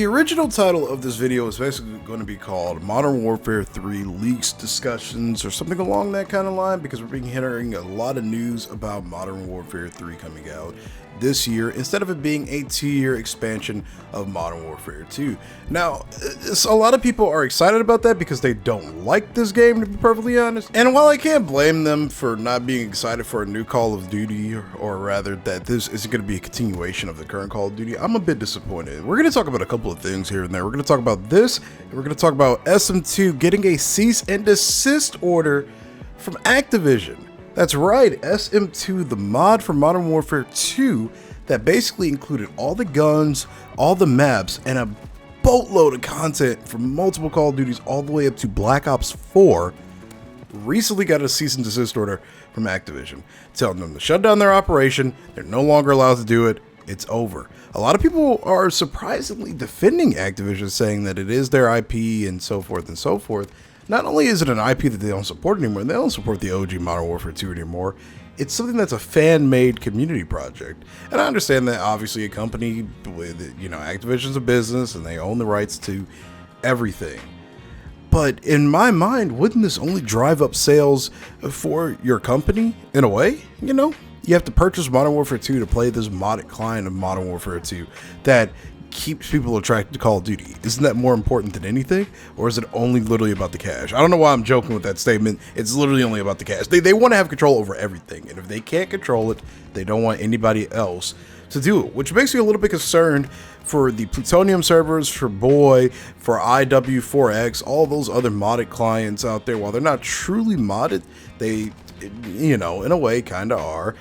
The original title of this video is basically going to be called Modern Warfare 3 Leaks, Discussions, or something along that kind of line, because we're hearing a lot of news about Modern Warfare 3 coming out this year, instead of it being a 2-year expansion of Modern Warfare 2. Now, a lot of people are excited about that because they don't like this game, to be perfectly honest. And while I can't blame them for not being excited for a new Call of Duty, or rather that this isn't going to be a continuation of the current Call of Duty, I'm a bit disappointed. We're going to talk about a couple of things here and there. We're going to talk about this, and we're going to talk about SM2 getting a cease and desist order from Activision. That's right, SM2, the mod for Modern Warfare 2 that basically included all the guns, all the maps, and a boatload of content from multiple Call of Duties all the way up to Black Ops 4, recently got a cease and desist order from Activision, telling them to shut down their operation. They're no longer allowed to do it. It's over. A lot of people are surprisingly defending Activision, saying that it is their IP and so forth and so forth. Not only is it an IP that they don't support anymore, they don't support the OG Modern Warfare 2 anymore. It's something that's a fan-made community project. And I understand that obviously a company with, Activision's a business and they own the rights to everything. But in my mind, wouldn't this only drive up sales for your company in a way? You have to purchase Modern Warfare 2 to play this modded client of Modern Warfare 2 that keeps people attracted to Call of Duty. Isn't that more important than anything? Or is it only literally about the cash? I don't know why I'm joking with that statement. It's literally only about the cash. They want to have control over everything. And if they can't control it, they don't want anybody else to do it, which makes me a little bit concerned for the Plutonium servers, for Boy, for IW4X, all those other modded clients out there. While they're not truly modded, they, in a way kind of are.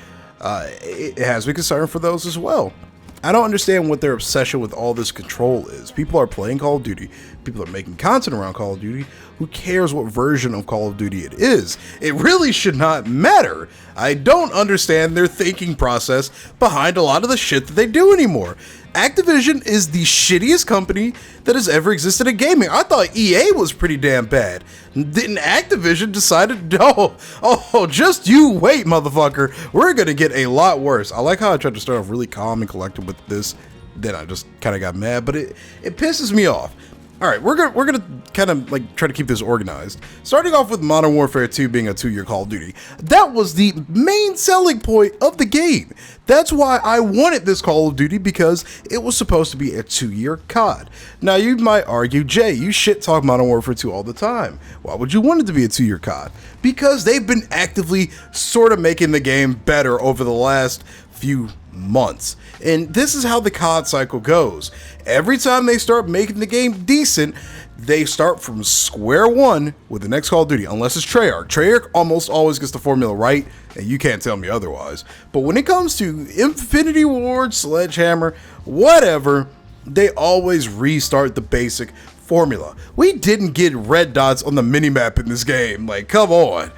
It has me concerned for those as well. I don't understand what their obsession with all this control is. People are playing Call of Duty. People are making content around Call of Duty. Who cares what version of Call of Duty it is? It really should not matter. I don't understand their thinking process behind a lot of the shit that they do anymore. Activision is the shittiest company that has ever existed in gaming. I thought EA was pretty damn bad. Didn't Activision decide to, just you wait, motherfucker. We're going to get a lot worse. I like how I tried to start off really calm and collected with this. Then I just kind of got mad, but it pisses me off. All right, we're gonna kind of try to keep this organized. Starting off with Modern Warfare 2 being a 2-year Call of Duty. That was the main selling point of the game. That's why I wanted this Call of Duty, because it was supposed to be a 2-year COD. Now you might argue, Jay, you shit talk Modern Warfare 2 all the time. Why would you want it to be a 2-year COD? Because they've been actively sort of making the game better over the last few months. And this is how the COD cycle goes. Every time they start making the game decent, they start from square one with the next Call of Duty, unless it's Treyarch. Treyarch almost always gets the formula right, and you can't tell me otherwise. But when it comes to Infinity Ward, Sledgehammer, whatever, they always restart the basic formula. We didn't get red dots on the minimap in this game. Come on.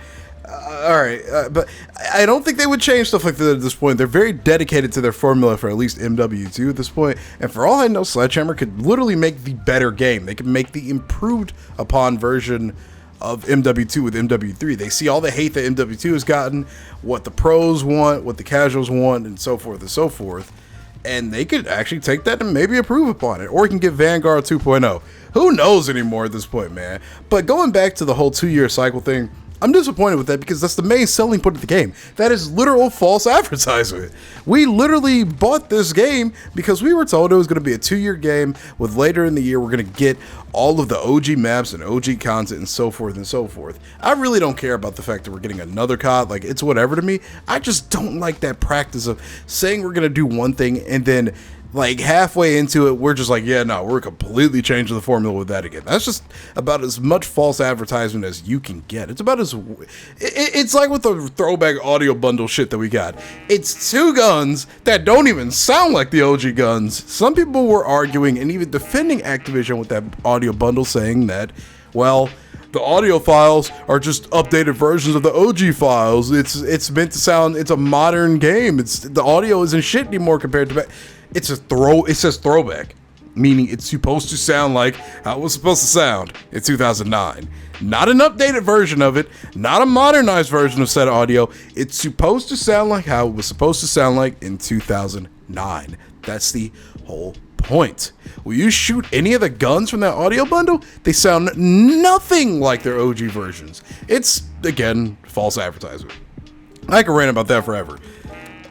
Alright, but I don't think they would change stuff like that at this point. They're very dedicated to their formula for at least MW2 at this point. And for all I know, Sledgehammer could literally make the better game. They could make the improved upon version of MW2 with MW3. They see all the hate that MW2 has gotten, what the pros want, what the casuals want, and so forth and so forth. And they could actually take that and maybe improve upon it. Or you can get Vanguard 2.0. Who knows anymore at this point, man? But going back to the whole 2-year cycle thing, I'm disappointed with that, because that's the main selling point of the game. That is literal false advertisement. We literally bought this game because we were told it was going to be a 2-year game, with later in the year we're going to get all of the OG maps and OG content and so forth and so forth. I really don't care about the fact that we're getting another COD. It's whatever to me. I just don't like that practice of saying we're going to do one thing and then halfway into it, we're just we're completely changing the formula with that again. That's just about as much false advertisement as you can get. It's about it's like with the throwback audio bundle shit that we got. It's 2 guns that don't even sound like the OG guns. Some people were arguing and even defending Activision with that audio bundle, saying that, well, the audio files are just updated versions of the OG files. It's meant to sound, it's a modern game. The audio isn't shit anymore compared to back. It says throwback, meaning it's supposed to sound like how it was supposed to sound in 2009. Not an updated version of it, not a modernized version of said audio. It's supposed to sound like how it was supposed to sound like in 2009. That's the whole point. point. Will you shoot any of the guns from that audio bundle? They sound nothing like their OG versions. It's, again, false advertisement. I can rant about that forever.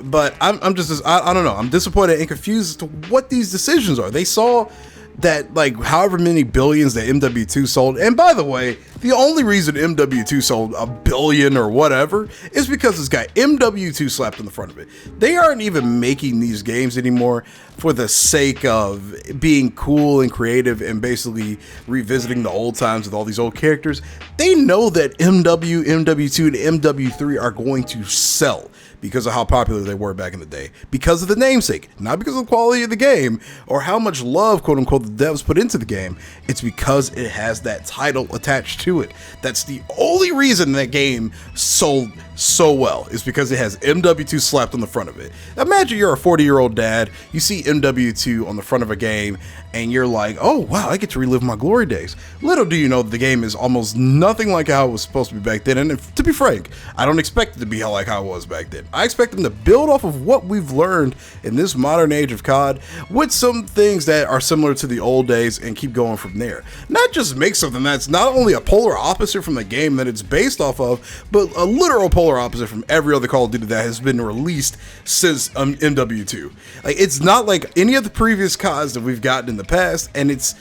But I'm just, I don't know. I'm disappointed and confused as to what these decisions are. They saw that, like, however many billions that MW2 sold. And by the way, the only reason MW2 sold a billion or whatever is because it's got MW2 slapped on the front of it. They aren't even making these games anymore for the sake of being cool and creative and basically revisiting the old times with all these old characters. They know that MW, MW2, and MW3 are going to sell because of how popular they were back in the day, because of the namesake, not because of the quality of the game or how much love, quote unquote, the devs put into the game. It's because it has that title attached to it. That's the only reason that game sold so well, is because it has MW2 slapped on the front of it. Imagine you're a 40-year-old dad, you see MW2 on the front of a game, and you're like, oh wow, I get to relive my glory days. Little do you know that the game is almost nothing like how it was supposed to be back then, and to be frank, I don't expect it to be like how it was back then. I expect them to build off of what we've learned in this modern age of COD with some things that are similar to the old days and keep going from there. Not just make something that's not only a polar opposite from the game that it's based off of, but a literal polar opposite from every other Call of Duty that has been released since MW2. Like, it's not like any of the previous CODs that we've gotten in the past, and it's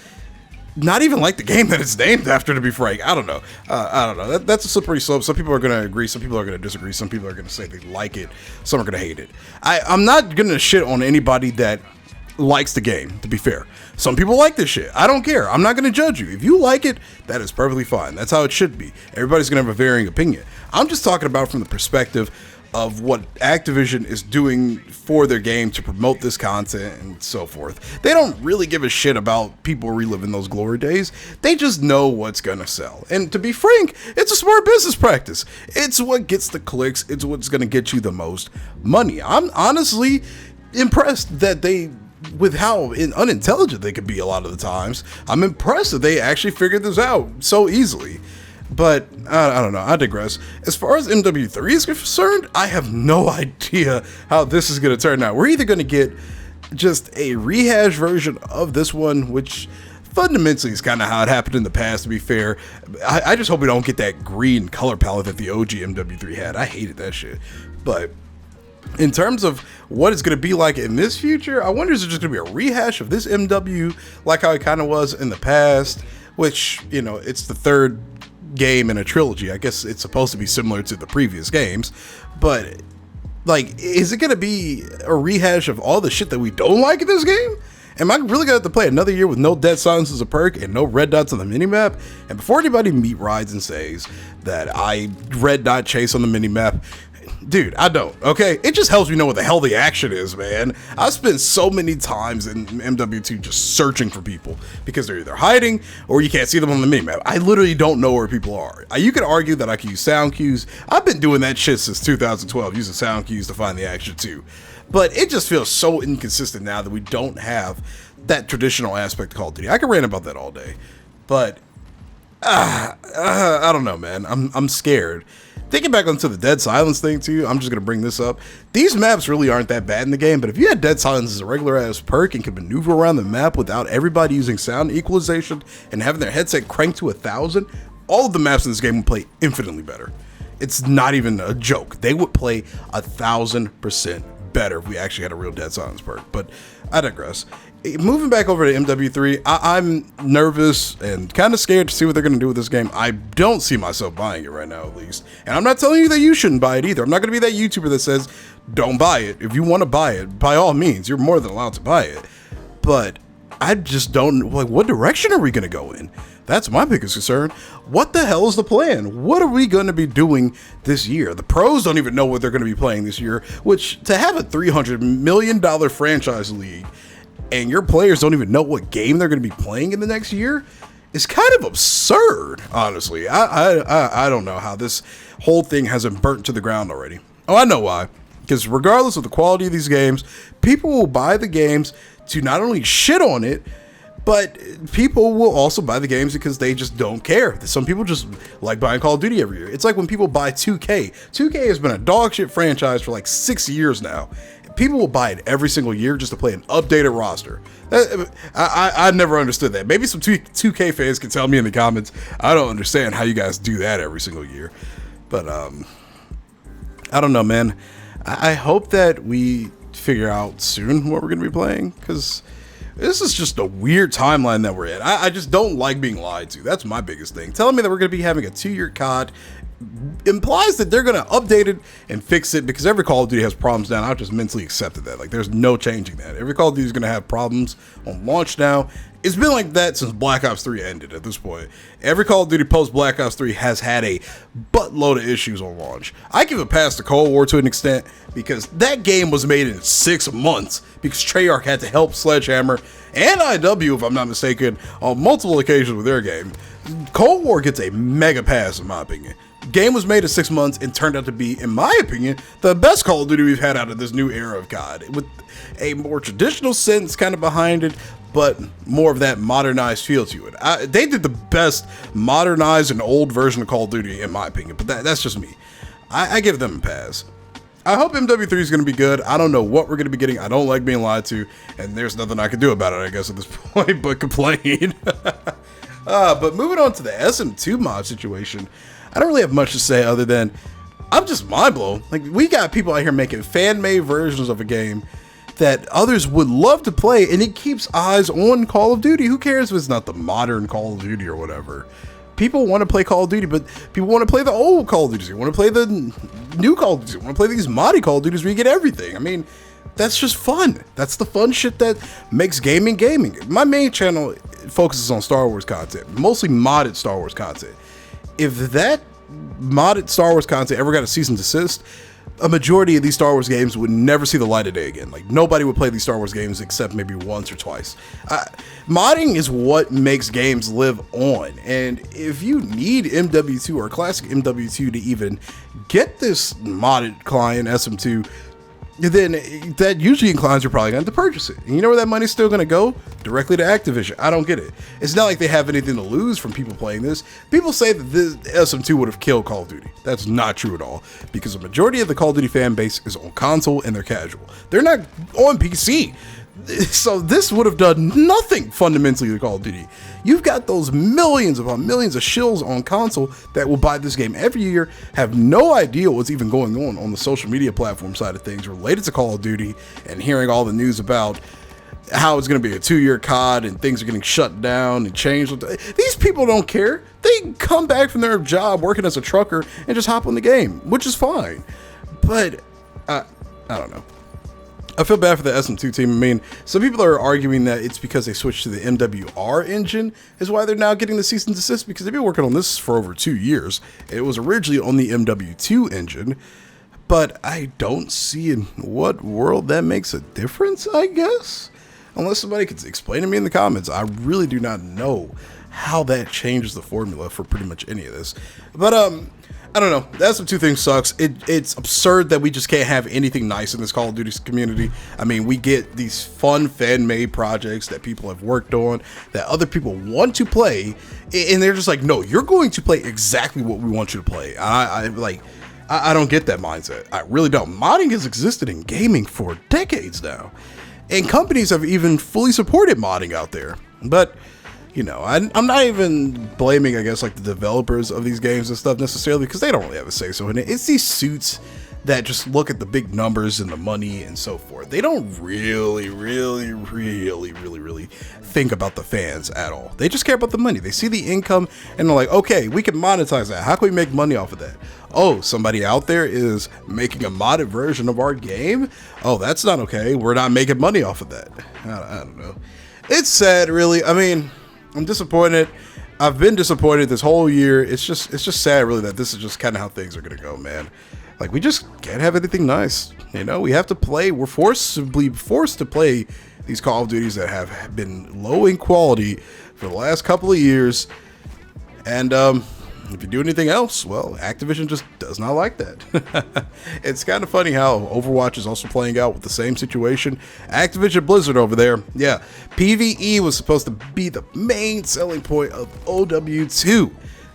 not even like the game that it's named after, to be frank. I don't know. That's a slippery slope. Some people are going to agree. Some people are going to disagree. Some people are going to say they like it. Some are going to hate it. I'm not going to shit on anybody that likes the game, to be fair. Some people like this shit. I don't care. I'm not going to judge you. If you like it, that is perfectly fine. That's how it should be. Everybody's going to have a varying opinion. I'm just talking about from the perspective of what Activision is doing for their game to promote this content and so forth. They don't really give a shit about people reliving those glory days. They just know what's gonna sell. And to be frank, it's a smart business practice. It's what gets the clicks. It's what's gonna get you the most money. I'm honestly impressed that with how unintelligent they could be a lot of the times. I'm impressed that they actually figured this out so easily. But I don't know, I digress. As far as MW3 is concerned, I have no idea how this is going to turn out. We're either going to get just a rehash version of this one, which fundamentally is kind of how it happened in the past, to be fair. I just hope we don't get that green color palette that the OG MW3 had. I hated that shit. But in terms of what it's going to be like in this future, I wonder, is it just going to be a rehash of this MW like how it kind of was in the past, which, you know, it's the third game in a trilogy. I guess it's supposed to be similar to the previous games, but like, is it going to be a rehash of all the shit that we don't like in this game? Am I really going to have to play another year with no dead silence as a perk and no red dots on the minimap? And before anybody meet rides and says that I red dot chase on the minimap, dude, I don't, okay? It just helps me know what the hell the action is, man. I spent so many times in MW2 just searching for people because they're either hiding or you can't see them on the minimap. I literally don't know where people are. You could argue that I can use sound cues. I've been doing that shit since 2012, using sound cues to find the action too. But it just feels so inconsistent now that we don't have that traditional aspect of Call of Duty. I can rant about that all day, but I don't know, man. I'm scared. Thinking back onto the dead silence thing too, I'm just gonna bring this up. These maps really aren't that bad in the game, but if you had dead silence as a regular ass perk and could maneuver around the map without everybody using sound equalization and having their headset cranked to 1,000, all of the maps in this game would play infinitely better. It's not even a joke. They would play 1,000% better if we actually had a real dead silence perk, but I digress. Moving back over to MW3, I'm nervous and kind of scared to see what they're going to do with this game. I don't see myself buying it right now, at least. And I'm not telling you that you shouldn't buy it either. I'm not going to be that YouTuber that says, don't buy it. If you want to buy it, by all means, you're more than allowed to buy it. But I just don't, like, what direction are we going to go in? That's my biggest concern. What the hell is the plan? What are we going to be doing this year? The pros don't even know what they're going to be playing this year, which, to have a $300 million franchise league and your players don't even know what game they're going to be playing in the next year is kind of absurd, honestly. I don't know how this whole thing hasn't burnt to the ground already. Oh, I know why. Because regardless of the quality of these games, people will buy the games to not only shit on it, but people will also buy the games because they just don't care. Some people just like buying Call of Duty every year. It's like when people buy 2K. 2K has been a dog shit franchise for like 6 years now. people will buy it every single year just to play an updated roster. I never understood that. Maybe some 2K fans can tell me in the comments. I don't understand how you guys do that every single year. But I don't know, man. I hope that we figure out soon what we're going to be playing, because this is just a weird timeline that we're in. I just don't like being lied to. That's my biggest thing. Telling me that we're going to be having a 2-year COD implies that they're going to update it and fix it, because every Call of Duty has problems now. I've just mentally accepted that. Like, there's no changing that. Every Call of Duty is going to have problems on launch now. It's been like that since Black Ops 3 ended at this point. Every Call of Duty post Black Ops 3 has had a buttload of issues on launch. I give it past to Cold War to an extent, because that game was made in 6 months because Treyarch had to help Sledgehammer and IW, if I'm not mistaken, on multiple occasions with their game. Cold War gets a mega pass in my opinion. Game was made in 6 months and turned out to be, in my opinion, the best Call of Duty we've had out of this new era of COD, with a more traditional sense kind of behind it, but more of that modernized feel to it. They did the best modernized and old version of Call of Duty, in my opinion, but that's just me. I give them a pass. I hope MW3 is going to be good. I don't know what we're going to be getting. I don't like being lied to, and there's nothing I can do about it, I guess, at this point, but complain. But moving on to the SM2 mod situation, I don't really have much to say other than I'm just mind blown. Like, we got people out here making fan-made versions of a game that others would love to play, and it keeps eyes on Call of Duty. Who cares if it's not the modern Call of Duty or whatever? People want to play Call of Duty, but people want to play the old Call of Duty. They want to play the new Call of Duty. They want to play these modded Call of Duties where you get everything. I mean, that's just fun. That's the fun shit that makes gaming gaming. My main channel focuses on Star Wars content, mostly modded Star Wars content. If that modded Star Wars content ever got a cease and desist, a majority of these Star Wars games would never see the light of day again. Like, nobody would play these Star Wars games except maybe once or twice. Modding is what makes games live on. And if you need MW2 or classic MW2 to even get this modded client, SM2, then that usually inclines you're probably going to purchase it. And you know where that money's still going to go? Directly to Activision. I don't get it. It's not like they have anything to lose from people playing this. People say that this SM2 would have killed Call of Duty. That's not true at all, because the majority of the Call of Duty fan base is on console and they're casual. They're not on PC. So this would have done nothing fundamentally to Call of Duty. You've got those millions upon millions of shills on console that will buy this game every year, have no idea what's even going on the social media platform side of things related to Call of Duty, and hearing all the news about how it's going to be a 2-year COD and things are getting shut down and changed. These people don't care. They come back from their job working as a trucker and just hop on the game, which is fine. But I don't know. I feel bad for the SM2 team. I mean, some people are arguing that it's because they switched to the MWR engine is why they're now getting the cease and desist, because they've been working on this for over 2 years. It was originally on the MW2 engine, but I don't see in what world that makes a difference, I guess. Unless somebody could explain to me in the comments. I really do not know how that changes the formula for pretty much any of this. But I don't know. The SM2 thing sucks. It's absurd that we just can't have anything nice in this Call of Duty community. I mean, we get these fun fan-made projects that people have worked on, that other people want to play, and they're just like, no, you're going to play exactly what we want you to play. I don't get that mindset. I really don't. Modding has existed in gaming for decades now, and companies have even fully supported modding out there. But you know, I'm not even blaming, I guess, like the developers of these games and stuff necessarily, because they don't really have a say so in it. It's these suits that just look at the big numbers and the money and so forth. They don't really think about the fans at all. They just care about the money. They see the income and they're like, okay, we can monetize that. How can we make money off of that? Oh, somebody out there is making a modded version of our game? Oh, that's not okay. We're not making money off of that. I don't know. It's sad, really. I mean, I'm disappointed. I've been disappointed this whole year. It's just sad, really, that this is just kind of how things are gonna go, man. Like, we just can't have anything nice. You know, we have to play. We're forced to play these Call of Duties that have been low in quality for the last couple of years. And if you do anything else, well, Activision just does not like that. It's kind of funny how Overwatch is also playing out with the same situation. Activision Blizzard over there, yeah, PvE was supposed to be the main selling point of OW2.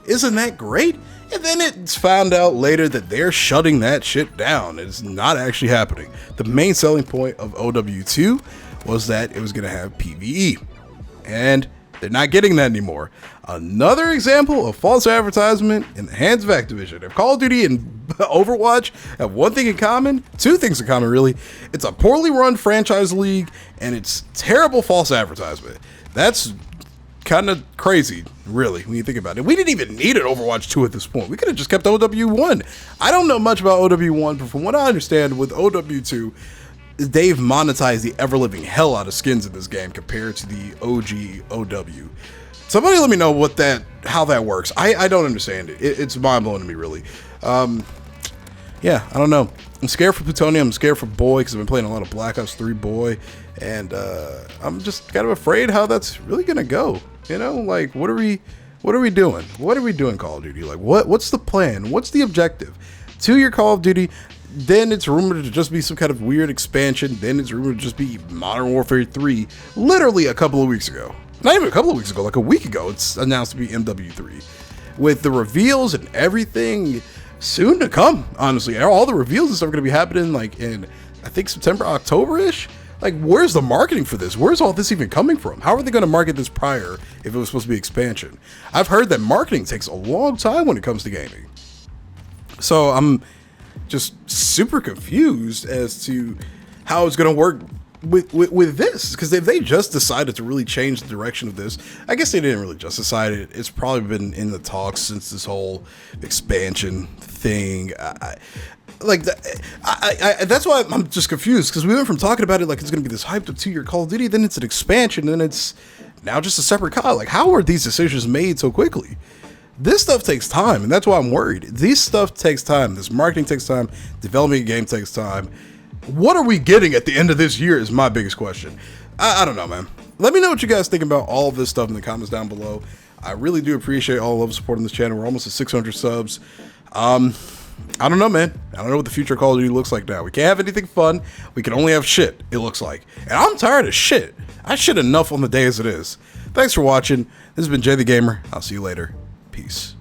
Isn't that great? And then it's found out later that they're shutting that shit down. It's not actually happening. The main selling point of OW2 was that it was going to have PvE. And they're not getting that anymore. Another example of false advertisement in the hands of Activision. If Call of Duty and Overwatch have one thing in common, two things in common really, it's a poorly run franchise league and it's terrible false advertisement. That's kind of crazy, really, when you think about it. We didn't even need an Overwatch 2 at this point. We could have just kept OW1. I don't know much about OW1, but from what I understand, with OW2, they've monetized the ever-living hell out of skins in this game compared to the OG OW. Somebody let me know how that works. I don't understand it. It's mind-blowing to me, really. Yeah, I don't know. I'm scared for Plutonium. I'm scared for Boy because I've been playing a lot of Black Ops 3 Boy, and I'm just kind of afraid how that's really gonna go. You know, like what are we doing? What are we doing, Call of Duty? Like what's the plan? What's the objective? 2-year Call of Duty. Then it's rumored to just be some kind of weird expansion. Then it's rumored to just be Modern Warfare 3. Literally a couple of weeks ago. Not even a couple of weeks ago, like a week ago, it's announced to be MW3. With the reveals and everything soon to come, honestly. All the reveals and stuff are going to be happening like in, I think, September, October-ish. Like, where's the marketing for this? Where's all this even coming from? How are they going to market this prior if it was supposed to be expansion? I've heard that marketing takes a long time when it comes to gaming. So I'm just super confused as to how it's going to work with this, because if they just decided to really change the direction of this, I guess they didn't really just decide it. It's probably been in the talks since this whole expansion thing. That's why I'm just confused, because we went from talking about it like it's going to be this hyped up 2-year Call of Duty, then it's an expansion, then it's now just a separate COD. Like, how are these decisions made so quickly? This stuff takes time, and that's why I'm worried. This stuff takes time. This marketing takes time. Developing a game takes time. What are we getting at the end of this year is my biggest question. I don't know, man. Let me know what you guys think about all of this stuff in the comments down below. I really do appreciate all of the support on this channel. We're almost at 600 subs. I don't know, man. I don't know what the future of Call of Duty looks like now. We can't have anything fun. We can only have shit, it looks like. And I'm tired of shit. I shit enough on the day as it is. Thanks for watching. This has been Jay the Gamer. I'll see you later. Peace.